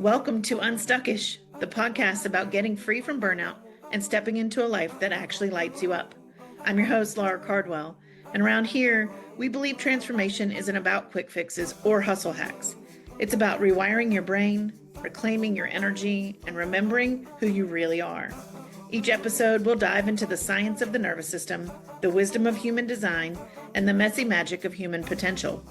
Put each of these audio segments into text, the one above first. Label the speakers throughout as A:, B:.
A: Welcome to Unstuckish, the podcast about getting free from burnout and stepping into a life that actually lights you up. I'm your host, Laura Cardwell, and around here, we believe transformation isn't about quick fixes or hustle hacks. It's about rewiring your brain, reclaiming your energy, and remembering who you really are. Each episode will dive into the science of the nervous system, the wisdom of human design, and the messy magic of human potential.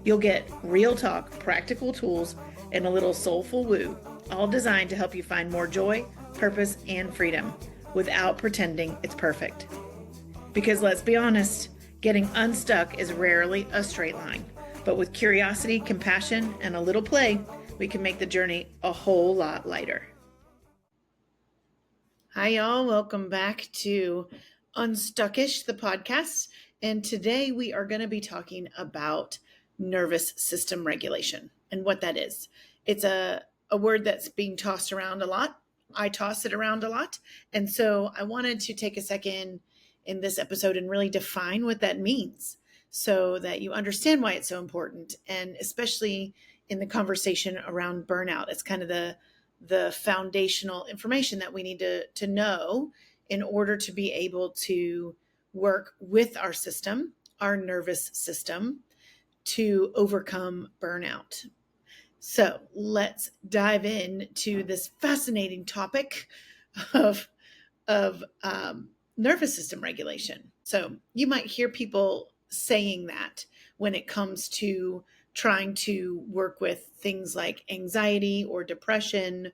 A: You'll get real talk, practical tools, and a little soulful woo, all designed to help you find more joy, purpose, and freedom without pretending it's perfect. Because let's be honest, getting unstuck is rarely a straight line, but with curiosity, compassion, and a little play, we can make the journey a whole lot lighter. Hi, y'all. Welcome back to Unstuckish, the podcast. And today we are going to be talking about nervous system regulation and what that is. It's a word that's being tossed around a lot. I toss it around a lot. And so I wanted to take a second in this episode and really define what that means so that you understand why it's so important. And especially in the conversation around burnout, it's kind of the foundational information that we need to know in order to be able to work with our system, our nervous system, to overcome burnout. So let's dive into this fascinating topic of nervous system regulation. So you might hear people saying that when it comes to trying to work with things like anxiety or depression,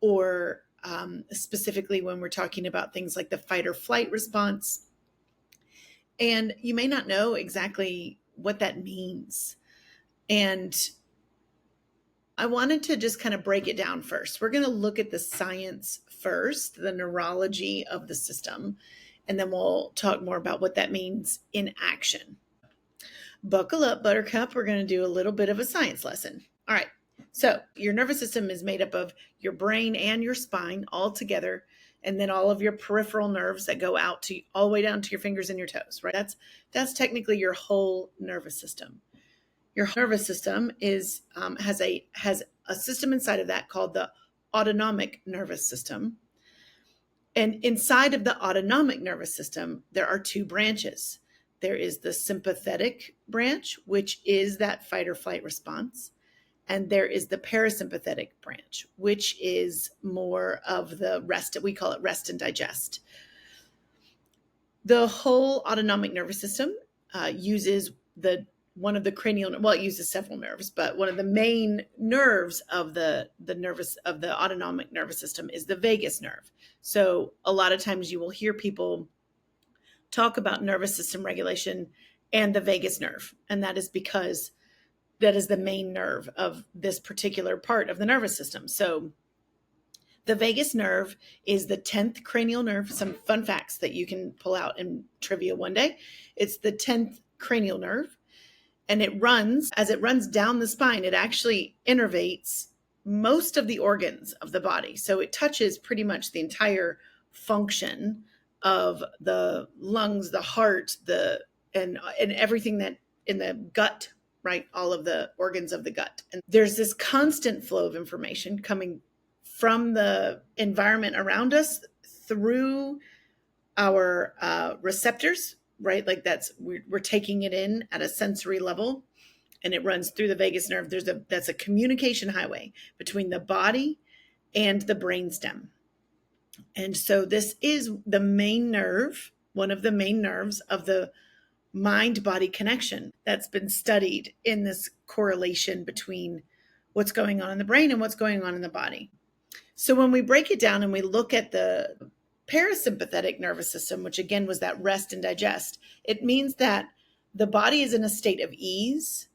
A: or specifically when we're talking about things like the fight or flight response. And you may not know exactly what that means. And I wanted to just kind of break it down first. We're going to look at the science first, the neurology of the system, and then we'll talk more about what that means in action. Buckle up, Buttercup. We're going to do a little bit of a science lesson. All right. So your nervous system is made up of your brain and your spine all together, and then all of your peripheral nerves that go out to all the way down to your fingers and your toes, right? That's technically your whole nervous system. Your nervous system is has a system inside of that called the autonomic nervous system. And inside of the autonomic nervous system, there are two branches. There is the sympathetic branch, which is that fight or flight response. And there is the parasympathetic branch, which is more of the rest. We call it rest and digest. The whole autonomic nervous system uses one of the cranial, well, it uses several nerves, but one of the main nerves of the autonomic nervous system is the vagus nerve. So a lot of times you will hear people talk about nervous system regulation and the vagus nerve. And that is because that is the main nerve of this particular part of the nervous system. So the vagus nerve is the 10th cranial nerve. Some fun facts that you can pull out in trivia one day. It's the 10th cranial nerve. And as it runs down the spine, it actually innervates most of the organs of the body. So it touches pretty much the entire function of the lungs, the heart, and everything that in the gut, right? All of the organs of the gut. And there's this constant flow of information coming from the environment around us through our receptors, right? Like we're taking it in at a sensory level, and it runs through the vagus nerve. That's a communication highway between the body and the brainstem. And so this is the main nerve, one of the main nerves of the mind-body connection that's been studied in this correlation between what's going on in the brain and what's going on in the body. So when we break it down and we look at the parasympathetic nervous system, which again was that rest and digest, it means that the body is in a state of ease.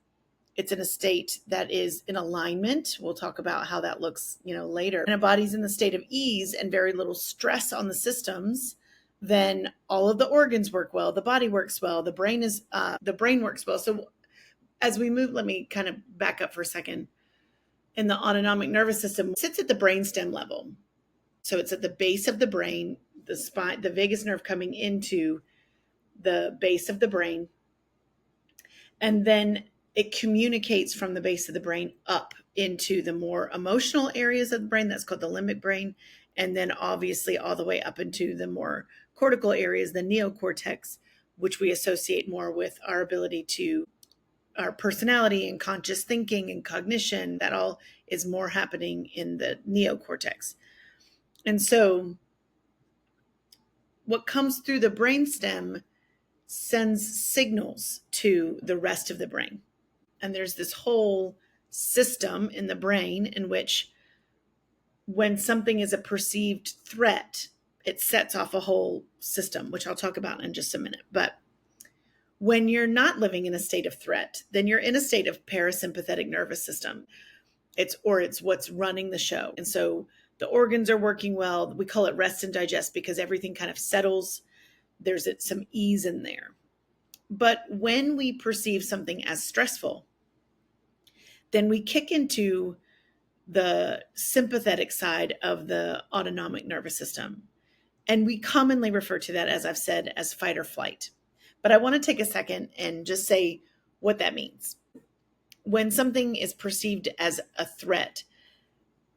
A: It's in a state that is in alignment. We'll talk about how that looks, later. And a body's in the state of ease and very little stress on the systems, then all of the organs work well, the body works well, the brain works well. So as we move, let me kind of back up for a second. In the autonomic nervous system, it sits at the brainstem level. So it's at the base of the brain, the spine, the vagus nerve coming into the base of the brain. And then it communicates from the base of the brain up into the more emotional areas of the brain. That's called the limbic brain. And then obviously all the way up into the more cortical areas, the neocortex, which we associate more with our ability to our personality and conscious thinking and cognition. That all is more happening in the neocortex. And so what comes through the brainstem sends signals to the rest of the brain. And there's this whole system in the brain in which when something is a perceived threat, it sets off a whole system, which I'll talk about in just a minute. But when you're not living in a state of threat, then you're in a state of parasympathetic nervous system. It's what's running the show. And so the organs are working well. We call it rest and digest because everything kind of settles. There's some ease in there. But when we perceive something as stressful, then we kick into the sympathetic side of the autonomic nervous system. And we commonly refer to that, as I've said, as fight or flight. But I want to take a second and just say what that means. When something is perceived as a threat,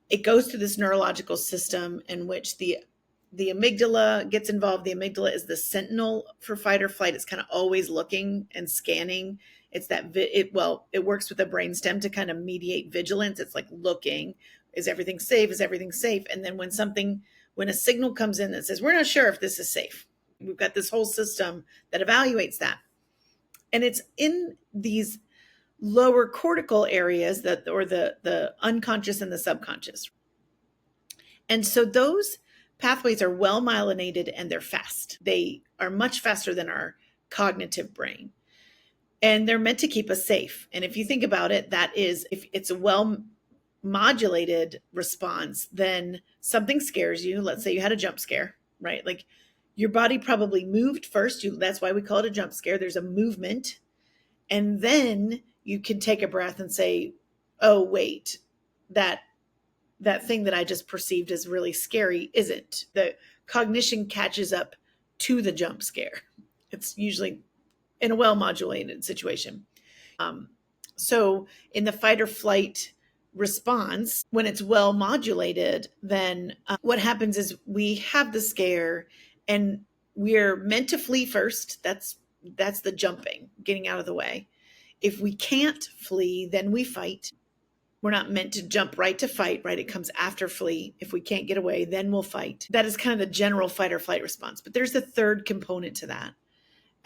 A: it goes through this neurological system in which the amygdala gets involved. The amygdala is the sentinel for fight or flight. It's kind of always looking and scanning. It's that it works with the brainstem to kind of mediate vigilance. It's like looking, is everything safe? Is everything safe? And then when a signal comes in that says, we're not sure if this is safe, we've got this whole system that evaluates that. And it's in these lower cortical areas or the unconscious and the subconscious. And so those pathways are well myelinated and they're fast. They are much faster than our cognitive brain. And they're meant to keep us safe. And if you think about it, that is, if it's a well modulated response, then something scares you. Let's say you had a jump scare, right? Like your body probably moved first. That's why we call it a jump scare. There's a movement. And then you can take a breath and say, oh, wait, that thing that I just perceived as really scary isn't. The cognition catches up to the jump scare. It's usually in a well-modulated situation. So in the fight or flight response, when it's well modulated, then what happens is we have the scare and we're meant to flee first. That's the jumping, getting out of the way. If we can't flee, then we fight. We're not meant to jump right to fight, right? It comes after flee. If we can't get away, then we'll fight. That is kind of the general fight or flight response. But there's a third component to that.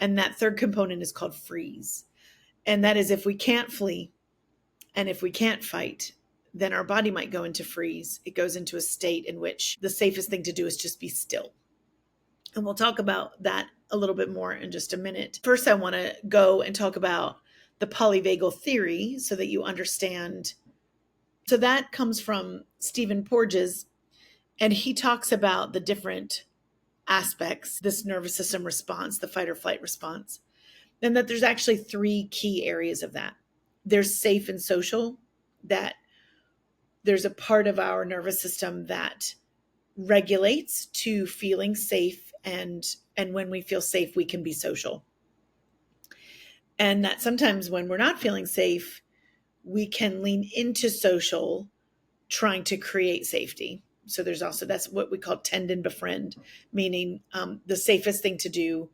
A: And that third component is called freeze. And that is if we can't flee and if we can't fight, then our body might go into freeze. It goes into a state in which the safest thing to do is just be still. And we'll talk about that a little bit more in just a minute. First, I want to go and talk about the polyvagal theory so that you understand. So that comes from Stephen Porges, and he talks about the different aspects, this nervous system response, the fight or flight response, and that there's actually three key areas of that. There's safe and social, that there's a part of our nervous system that regulates to feeling safe, and when we feel safe, we can be social. And that sometimes when we're not feeling safe, we can lean into social, trying to create safety. So there's also, that's what we call tend and befriend, meaning the safest thing to do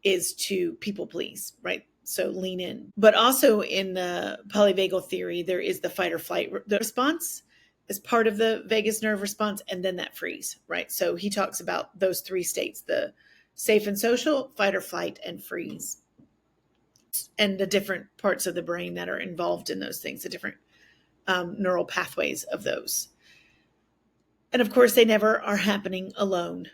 A: is to people please, right? So lean in. But also in the polyvagal theory, there is the fight or flight response as part of the vagus nerve response, and then that freeze, right? So he talks about those three states, the safe and social, fight or flight, and freeze, and the different parts of the brain that are involved in those things, the different neural pathways of those. And of course, they never are happening alone.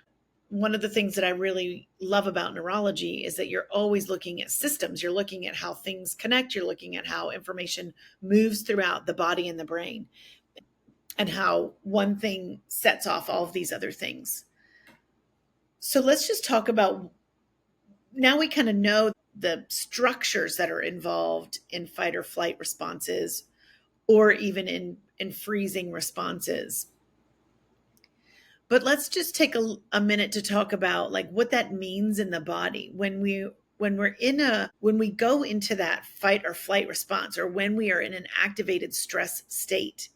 A: One of the things that I really love about neurology is that you're always looking at systems. You're looking at how things connect. You're looking at how information moves throughout the body and the brain, and how one thing sets off all of these other things. So let's just talk about, now we kind of know the structures that are involved in fight or flight responses, or even in freezing responses. But let's just take a minute to talk about like what that means in the body when when we go into that fight or flight response, or when we are in an activated stress state,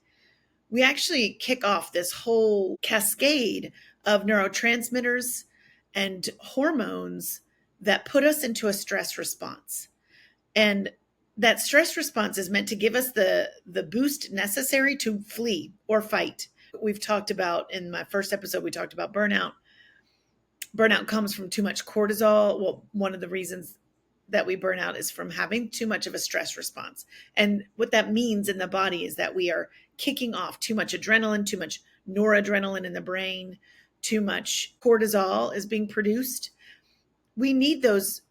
A: we actually kick off this whole cascade of neurotransmitters and hormones that put us into a stress response. And that stress response is meant to give us the boost necessary to flee or fight. We've talked about, in my first episode, we talked about burnout. Burnout comes from too much cortisol. Well, one of the reasons that we burn out is from having too much of a stress response. And what that means in the body is that we are kicking off too much adrenaline, too much noradrenaline in the brain, too much cortisol is being produced. We need those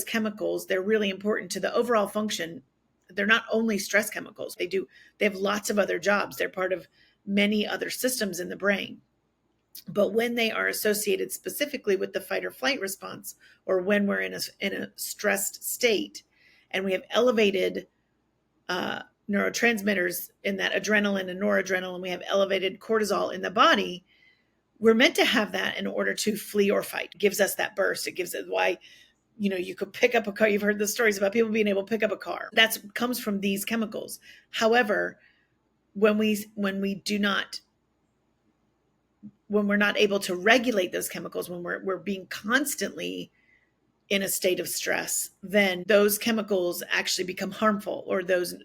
A: chemicals. They're really important to the overall function. They're not only stress chemicals. They have lots of other jobs. They're part of many other systems in the brain. But when they are associated specifically with the fight or flight response, or when we're in a stressed state and we have elevated neurotransmitters in that adrenaline and noradrenaline, we have elevated cortisol in the body, we're meant to have that in order to flee or fight. It gives us that burst. It gives it why, you could pick up a car. You've heard the stories about people being able to pick up a car. That comes from these chemicals. However, when we're not able to regulate those chemicals, when we're being constantly in a state of stress, then those chemicals actually become harmful, or those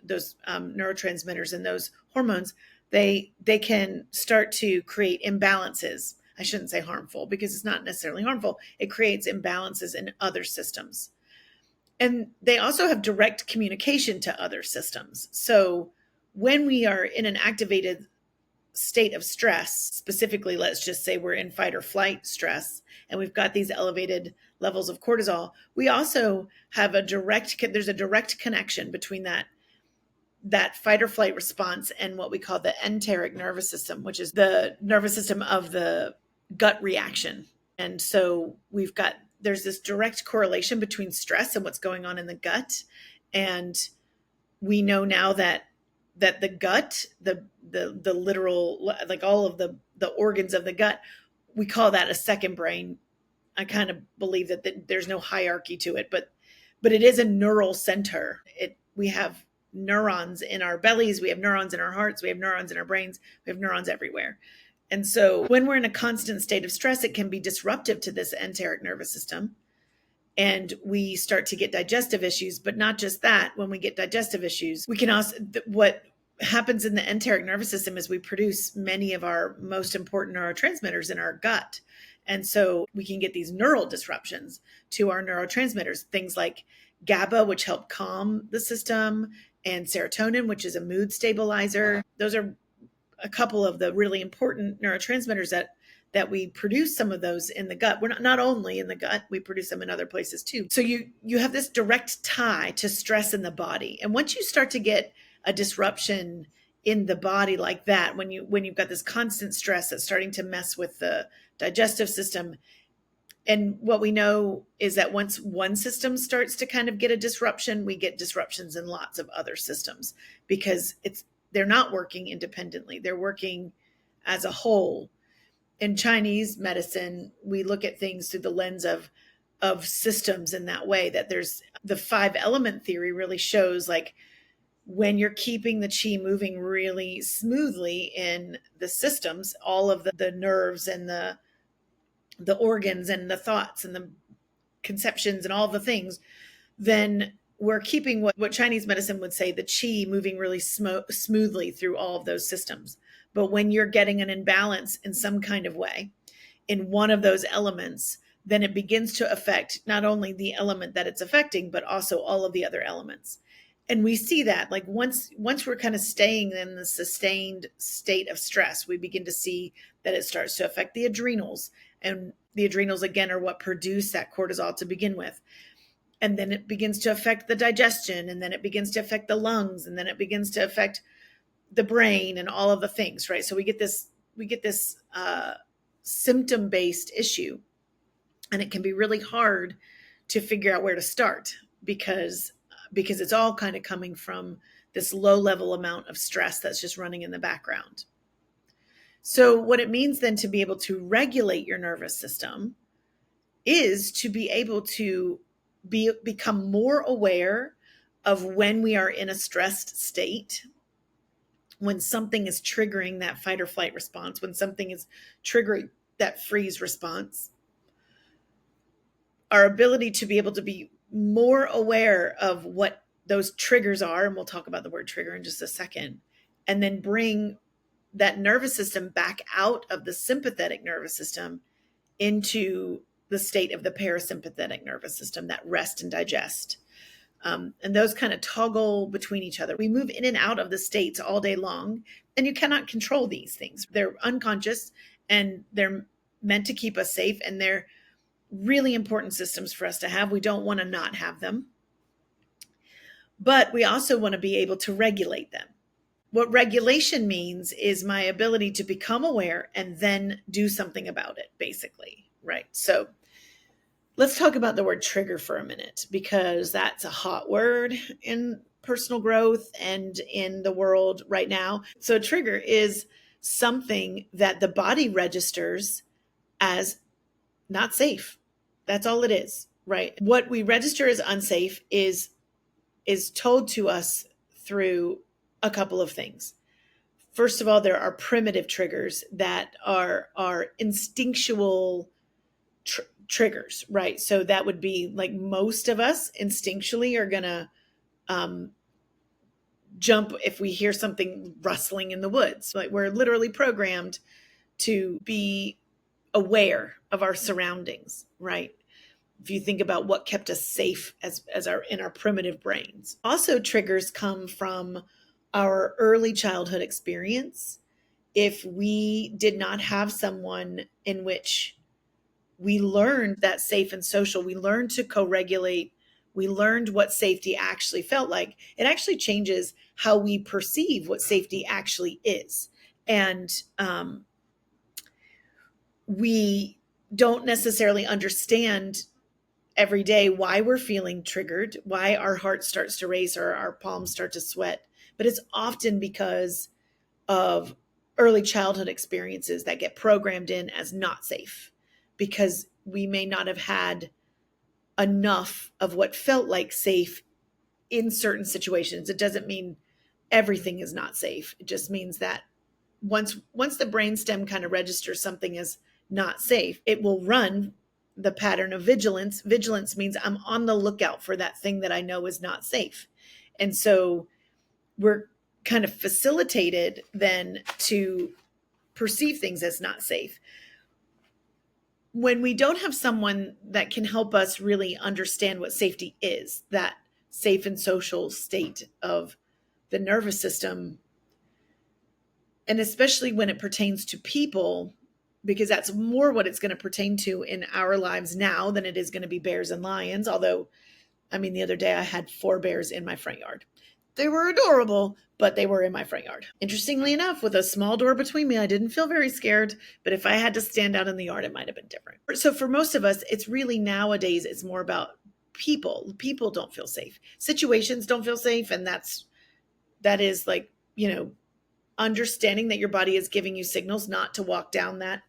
A: neurotransmitters and those hormones, they can start to create imbalances. I shouldn't say harmful, because it's not necessarily harmful. It creates imbalances in other systems. And they also have direct communication to other systems. So when we are in an activated state of stress, specifically, let's just say we're in fight or flight stress, and we've got these elevated levels of cortisol, we also have there's a direct connection between that fight or flight response and what we call the enteric nervous system, which is the nervous system of the gut reaction. And so there's this direct correlation between stress and what's going on in the gut. And we know now that the gut, the literal, like all of the organs of the gut, we call that a second brain. I kind of believe that there's no hierarchy to it, but it is a neural center. We have neurons in our bellies, we have neurons in our hearts, we have neurons in our brains, we have neurons everywhere. And so when we're in a constant state of stress, it can be disruptive to this enteric nervous system. And we start to get digestive issues, but not just that. When we get digestive issues, we can also, what happens in the enteric nervous system is we produce many of our most important neurotransmitters in our gut. And so we can get these neural disruptions to our neurotransmitters, things like GABA, which help calm the system, and serotonin, which is a mood stabilizer. Those are a couple of the really important neurotransmitters that we produce some of those in the gut. We're not only in the gut, we produce them in other places too. So you have this direct tie to stress in the body. And once you start to get a disruption in the body like that, when you've got this constant stress that's starting to mess with the digestive system, and what we know is that once one system starts to kind of get a disruption, we get disruptions in lots of other systems, because they're not working independently. They're working as a whole. In Chinese medicine, we look at things through the lens of systems in that way, that there's the 5 element theory really shows, like, when you're keeping the chi moving really smoothly in the systems, all of the nerves and the organs and the thoughts and the conceptions and all the things, then we're keeping what Chinese medicine would say, the chi moving really smoothly through all of those systems. But when you're getting an imbalance in some kind of way in one of those elements, then it begins to affect not only the element that it's affecting, but also all of the other elements. And we see that, like, once we're kind of staying in the sustained state of stress, we begin to see that it starts to affect the adrenals. And the adrenals, again, are what produce that cortisol to begin with. And then it begins to affect the digestion, and then it begins to affect the lungs, and then it begins to affect the brain and all of the things, right? So we get this symptom-based issue, and it can be really hard to figure out where to start, because it's all kind of coming from this low-level amount of stress that's just running in the background. So what it means then to be able to regulate your nervous system is to be able to become more aware of when we are in a stressed state, when something is triggering that fight or flight response, when something is triggering that freeze response. Our ability to be able to be more aware of what those triggers are, and we'll talk about the word trigger in just a second, and then bring that nervous system back out of the sympathetic nervous system into the state of the parasympathetic nervous system, that rest and digest. And those kind of toggle between each other. We move in and out of the states all day long, and you cannot control these things. They're unconscious, and they're meant to keep us safe, and they're really important systems for us to have. We don't want to not have them, but we also want to be able to regulate them. What regulation means is my ability to become aware and then do something about it, basically, right? So let's talk about the word trigger for a minute, because that's a hot word in personal growth and in the world right now. So a trigger is something that the body registers as not safe. That's all it is, right? What we register as unsafe is told to us through a couple of things. First of all, there are primitive triggers that are instinctual triggers, right? So that would be like most of us instinctually are going to jump if we hear something rustling in the woods. Like we're literally programmed to be aware of our surroundings, right? If you think about what kept us safe as in our primitive brains. Also, triggers come from our early childhood experience. If we did not have someone in which we learned that safe and social, we learned to co-regulate, we learned what safety actually felt like, it actually changes how we perceive what safety actually is. And we don't necessarily understand every day why we're feeling triggered, why our heart starts to race or our palms start to sweat. But it's often because of early childhood experiences that get programmed in as not safe, because we may not have had enough of what felt like safe in certain situations. It doesn't mean everything is not safe. It just means that once the brainstem kind of registers something as not safe, it will run the pattern of vigilance. Vigilance means I'm on the lookout for that thing that I know is not safe. And so we're kind of facilitated then to perceive things as not safe. When we don't have someone that can help us really understand what safety is, that safe and social state of the nervous system, and especially when it pertains to people, because that's more what it's going to pertain to in our lives now than it is going to be bears and lions. Although, I mean, the other day I had 4 bears in my front yard. They were adorable, but they were in my front yard. Interestingly enough, with a small door between me, I didn't feel very scared, but if I had to stand out in the yard, it might have been different. So for most of us, it's really nowadays, it's more about people. People don't feel safe. Situations don't feel safe. And that is like, understanding that your body is giving you signals not to walk down that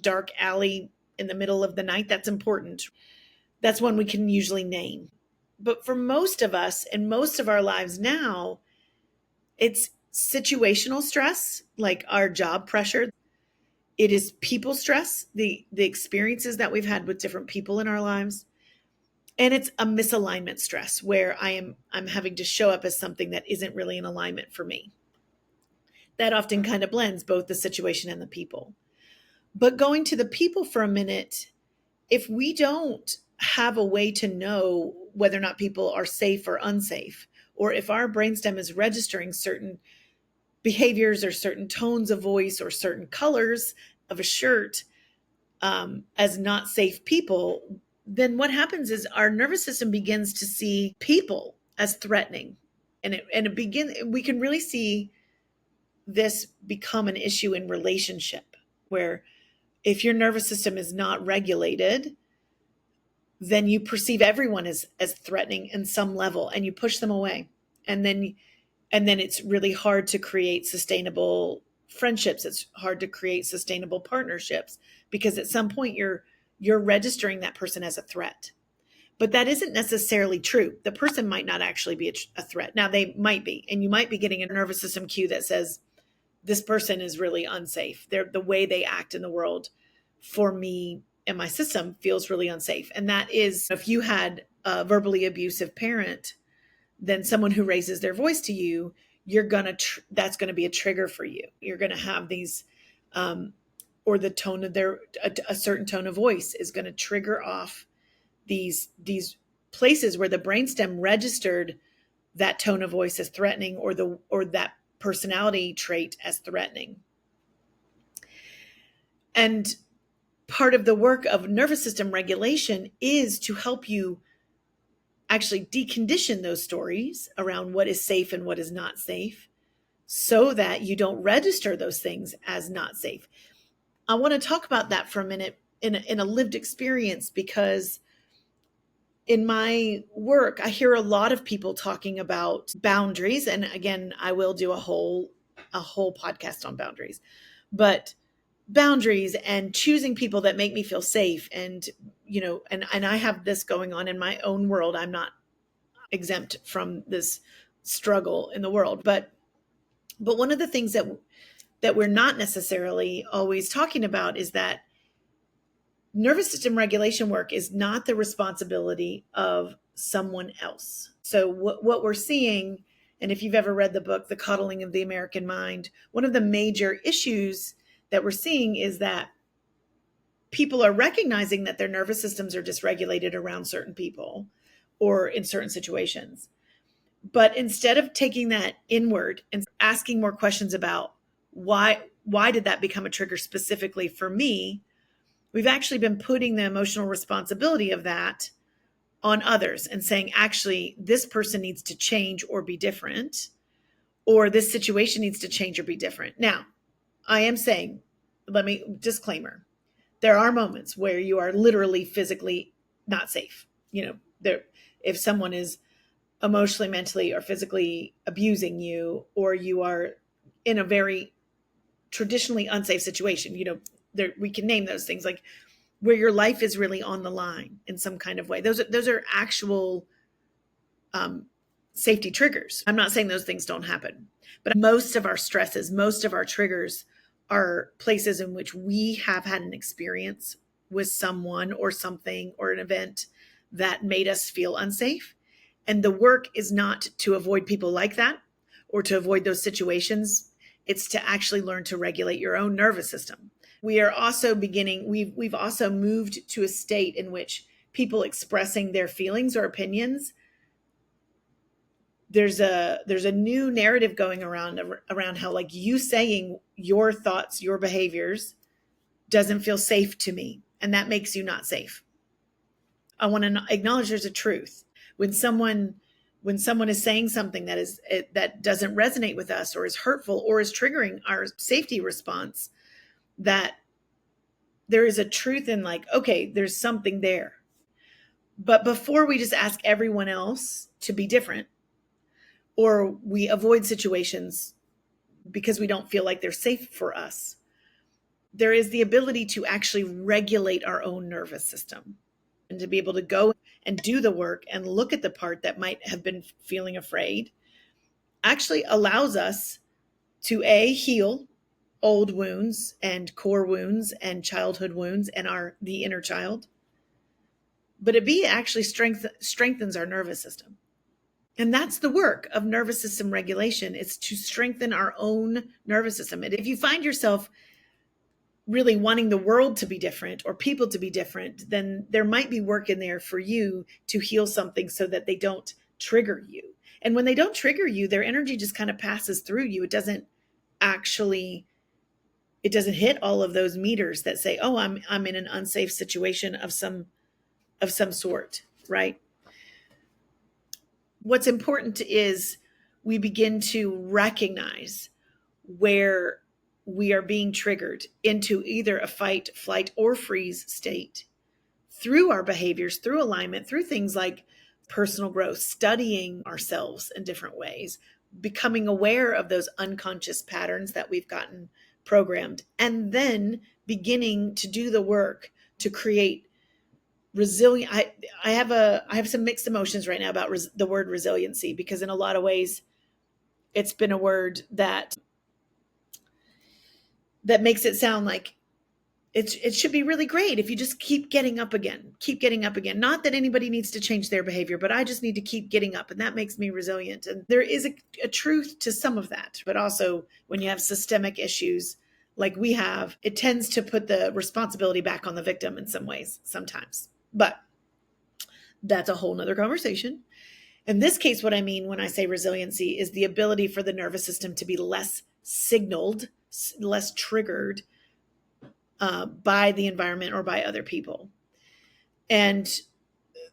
A: dark alley in the middle of the night. That's important. That's one we can usually name. But for most of us and most of our lives now, it's situational stress, like our job pressure. It is people stress, the experiences that we've had with different people in our lives. And it's a misalignment stress where I'm having to show up as something that isn't really in alignment for me. That often kind of blends both the situation and the people. But going to the people for a minute, if we don't have a way to know whether or not people are safe or unsafe, or if our brainstem is registering certain behaviors or certain tones of voice or certain colors of a shirt as not safe people, then what happens is our nervous system begins to see people as threatening. And we can really see this become an issue in relationship, where if your nervous system is not regulated, then you perceive everyone as threatening in some level and you push them away. And then it's really hard to create sustainable friendships. It's hard to create sustainable partnerships, because at some point you're registering that person as a threat. But that isn't necessarily true. The person might not actually be a threat. Now, they might be, and you might be getting a nervous system cue that says, this person is really unsafe. The way they act in the world for me and my system feels really unsafe. And that is, if you had a verbally abusive parent, then someone who raises their voice to you, that's going to be a trigger for you. You're going to have these, or the tone of a certain tone of voice is going to trigger off these places where the brainstem registered that tone of voice as threatening, or that personality trait as threatening. And part of the work of nervous system regulation is to help you actually decondition those stories around what is safe and what is not safe, so that you don't register those things as not safe. I want to talk about that for a minute in a lived experience, because in my work, I hear a lot of people talking about boundaries. And again, I will do a whole podcast on boundaries, but boundaries and choosing people that make me feel safe. And, and I have this going on in my own world. I'm not exempt from this struggle in the world, but one of the things that we're not necessarily always talking about is that nervous system regulation work is not the responsibility of someone else. So what we're seeing, and if you've ever read the book, The Coddling of the American Mind, one of the major issues that we're seeing is that people are recognizing that their nervous systems are dysregulated around certain people or in certain situations. But instead of taking that inward and asking more questions about why did that become a trigger specifically for me, we've actually been putting the emotional responsibility of that on others and saying, actually, this person needs to change or be different, or this situation needs to change or be different. Now, I am saying, disclaimer, there are moments where you are literally physically not safe. If someone is emotionally, mentally, or physically abusing you, or you are in a very traditionally unsafe situation, we can name those things, like where your life is really on the line in some kind of way. Those are actual safety triggers. I'm not saying those things don't happen, but most of our stresses, most of our triggers are places in which we have had an experience with someone or something or an event that made us feel unsafe. And the work is not to avoid people like that or to avoid those situations. It's to actually learn to regulate your own nervous system. We are also we've also moved to a state in which people expressing their feelings or opinions, there's a new narrative going around how, like, you saying your thoughts, your behaviors doesn't feel safe to me, and that makes you not safe. I want to acknowledge there's a truth. When someone is saying something that doesn't resonate with us, or is hurtful, or is triggering our safety response, that there is a truth in, like, okay, there's something there. But before we just ask everyone else to be different, or we avoid situations because we don't feel like they're safe for us, there is the ability to actually regulate our own nervous system, and to be able to go and do the work and look at the part that might have been feeling afraid actually allows us to heal old wounds and core wounds and childhood wounds and the inner child, but it actually strengthens our nervous system. And that's the work of nervous system regulation. It's to strengthen our own nervous system. And if you find yourself really wanting the world to be different or people to be different, then there might be work in there for you to heal something so that they don't trigger you. And when they don't trigger you, their energy just kind of passes through you. It doesn't hit all of those meters that say, oh, I'm in an unsafe situation of some sort, right? What's important is we begin to recognize where we are being triggered into either a fight, flight, or freeze state through our behaviors, through alignment, through things like personal growth, studying ourselves in different ways, becoming aware of those unconscious patterns that we've gotten programmed, and then beginning to do the work to create resilient. I have some mixed emotions right now about the word resiliency, because in a lot of ways it's been a word that makes it sound like it should be really great if you just keep getting up again, keep getting up again. Not that anybody needs to change their behavior, but I just need to keep getting up, and that makes me resilient. And there is a truth to some of that. But also, when you have systemic issues like we have, it tends to put the responsibility back on the victim in some ways sometimes. But that's a whole nother conversation. In this case, what I mean when I say resiliency is the ability for the nervous system to be less signaled, less triggered by the environment or by other people. And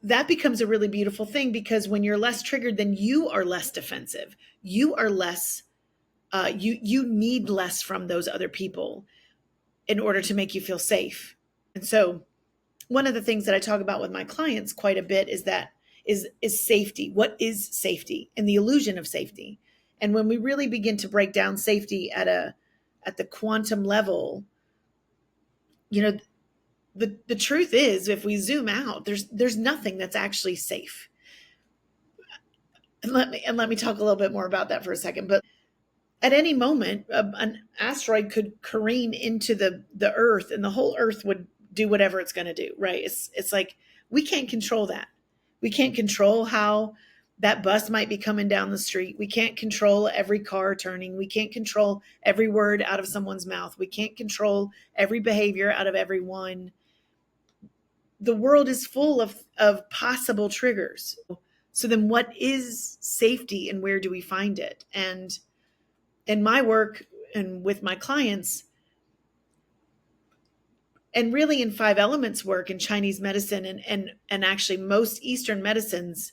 A: that becomes a really beautiful thing, because when you're less triggered, then you are less defensive. You are less, you need less from those other people in order to make you feel safe. And so one of the things that I talk about with my clients quite a bit is safety. What is safety and the illusion of safety? And when we really begin to break down safety at the quantum level, the truth is, if we zoom out, there's nothing that's actually safe. And let me talk a little bit more about that for a second. But at any moment, an asteroid could careen into the Earth, and the whole Earth would do whatever it's going to do, right? It's like we can't control that. We can't control how that bus might be coming down the street. We can't control every car turning. We can't control every word out of someone's mouth. We can't control every behavior out of everyone. The world is full of possible triggers. So then what is safety, and where do we find it? And in my work and with my clients, and really in 5 elements work in Chinese medicine and actually most Eastern medicines,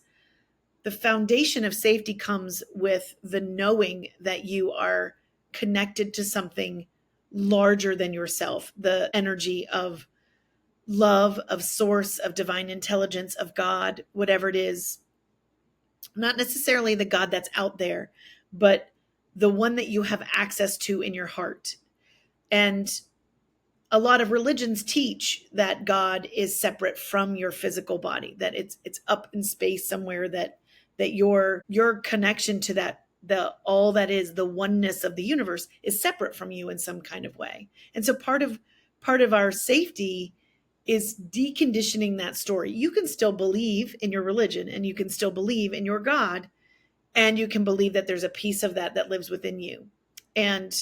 A: the foundation of safety comes with the knowing that you are connected to something larger than yourself, the energy of love, of source, of divine intelligence, of God, whatever it is. Not necessarily the God that's out there, but the one that you have access to in your heart. And a lot of religions teach that God is separate from your physical body, that it's up in space somewhere, that your connection to that, all that is the oneness of the universe, is separate from you in some kind of way. And so part of our safety is deconditioning that story. You can still believe in your religion, and you can still believe in your God, and you can believe that there's a piece of that lives within you. And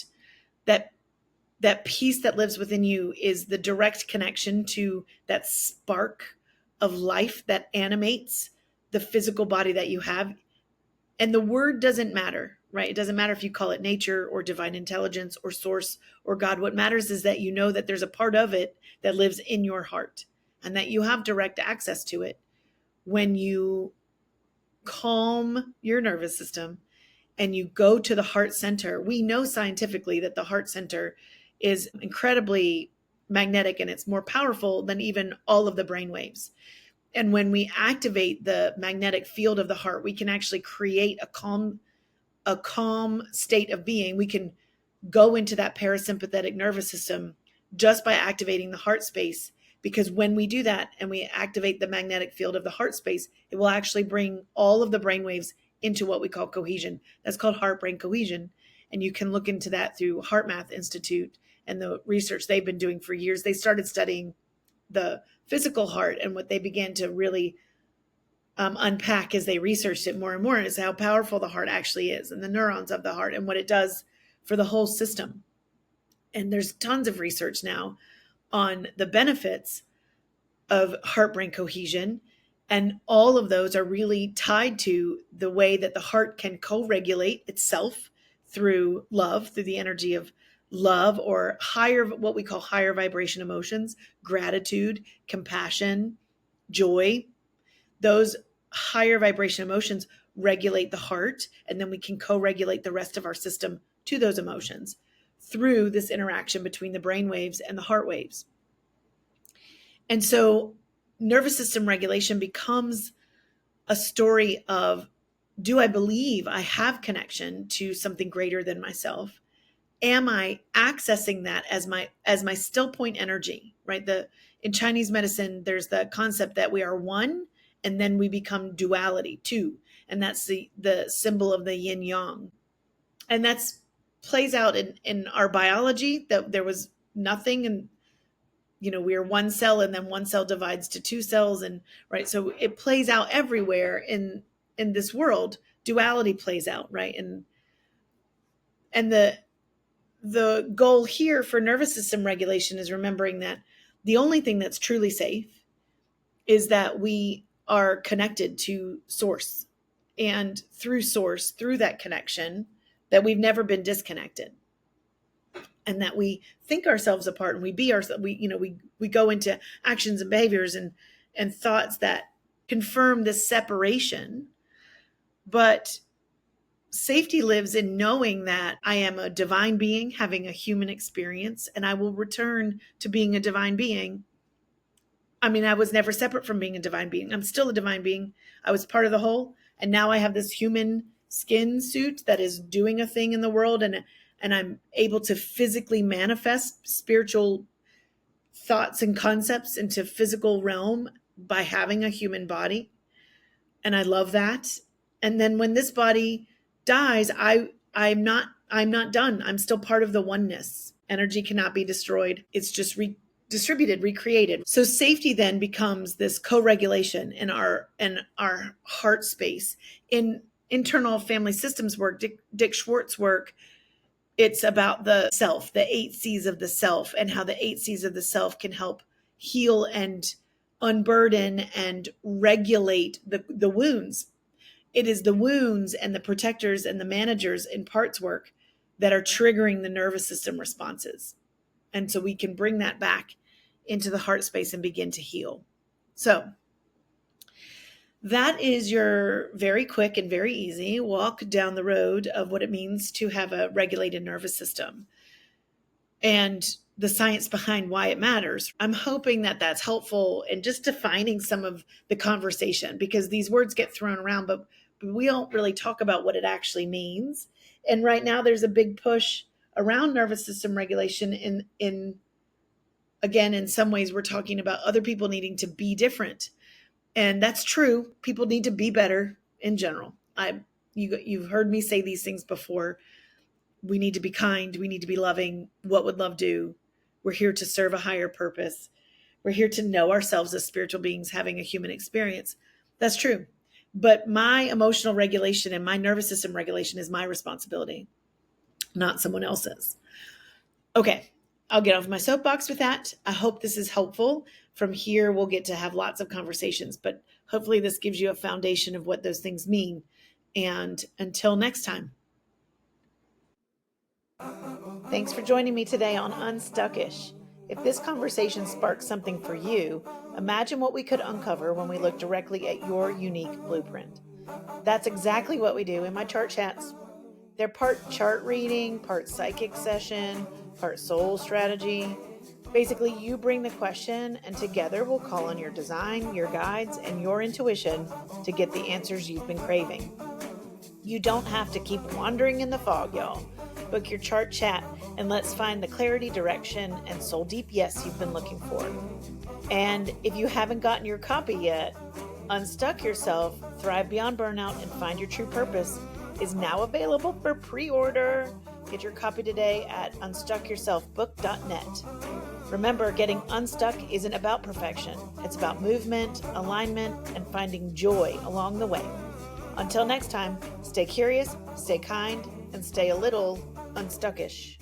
A: that piece that lives within you is the direct connection to that spark of life that animates the physical body that you have. And the word doesn't matter, right? It doesn't matter if you call it nature or divine intelligence or source or God. What matters is that you know that there's a part of it that lives in your heart, and that you have direct access to it when you calm your nervous system and you go to the heart center. We know scientifically that the heart center is incredibly magnetic, and it's more powerful than even all of the brain waves. And when we activate the magnetic field of the heart, we can actually create a calm state of being. We can go into that parasympathetic nervous system just by activating the heart space, because when we do that and we activate the magnetic field of the heart space, it will actually bring all of the brain waves into what we call cohesion. That's called heart-brain cohesion. And you can look into that through HeartMath Institute and the research they've been doing for years. They started studying the physical heart, and what they began to really unpack as they researched it more and more is how powerful the heart actually is, and the neurons of the heart, and what it does for the whole system. And there's tons of research now on the benefits of heart-brain cohesion. And all of those are really tied to the way that the heart can co-regulate itself through love, through the energy of love, or higher, what we call higher vibration emotions, gratitude, compassion, joy. Those higher vibration emotions regulate the heart, and then we can co-regulate the rest of our system to those emotions through this interaction between the brain waves and the heart waves. And so nervous system regulation becomes a story of, do I believe I have connection to something greater than myself? am I accessing that as my still point energy, right? In Chinese medicine, there's the concept that we are one and then we become duality, two. And that's the symbol of the yin yang. And that's plays out in our biology, that there was nothing, and we are one cell, and then one cell divides to two cells, and right. So it plays out everywhere in this world. Duality plays out, right? And the goal here for nervous system regulation is remembering that the only thing that's truly safe is that we are connected to source, and through source, through that connection, that we've never been disconnected, and that we think ourselves apart, and we be ourselves. We go into actions and behaviors and thoughts that confirm this separation. But safety lives in knowing that I am a divine being having a human experience, and I will return to being a divine being. I mean, I was never separate from being a divine being. I'm still a divine being. I was part of the whole, and now I have this human skin suit that is doing a thing in the world, and I'm able to physically manifest spiritual thoughts and concepts into physical realm by having a human body. And I love that. And then when this body dies, I'm not done. I'm still part of the oneness. Energy cannot be destroyed. It's just distributed, recreated. So safety then becomes this co-regulation in our heart space. In internal family systems work, Dick Schwartz work, it's about the self, the 8 C's of the self, and how the 8 C's of the self can help heal and unburden and regulate the wounds. It is the wounds and the protectors and the managers in parts work that are triggering the nervous system responses. And so we can bring that back into the heart space and begin to heal. So that is your very quick and very easy walk down the road of what it means to have a regulated nervous system and the science behind why it matters. I'm hoping that that's helpful in just defining some of the conversation, because these words get thrown around, but we don't really talk about what it actually means. And right now there's a big push around nervous system regulation in again, in some ways we're talking about other people needing to be different. And that's true. People need to be better in general. You've heard me say these things before. We need to be kind. We need to be loving. What would love do? We're here to serve a higher purpose. We're here to know ourselves as spiritual beings having a human experience. That's true. But my emotional regulation and my nervous system regulation is my responsibility, not someone else's. Okay, I'll get off my soapbox with that. I hope this is helpful. From here, we'll get to have lots of conversations, but hopefully this gives you a foundation of what those things mean. And until next time. Thanks for joining me today on Unstuckish. If this conversation sparks something for you, imagine what we could uncover when we look directly at your unique blueprint. That's exactly what we do in my chart chats. They're part chart reading, part psychic session, part soul strategy. Basically, you bring the question, and together we'll call on your design, your guides, and your intuition to get the answers you've been craving. You don't have to keep wandering in the fog, y'all. Book your chart chat, and let's find the clarity, direction, and soul deep yes you've been looking for. And if you haven't gotten your copy yet, Unstuck Yourself, Thrive Beyond Burnout, and Find Your True Purpose is now available for pre-order. Get your copy today at unstuckyourselfbook.net. Remember, getting unstuck isn't about perfection. It's about movement, alignment, and finding joy along the way. Until next time, stay curious, stay kind, and stay a little unstuckish.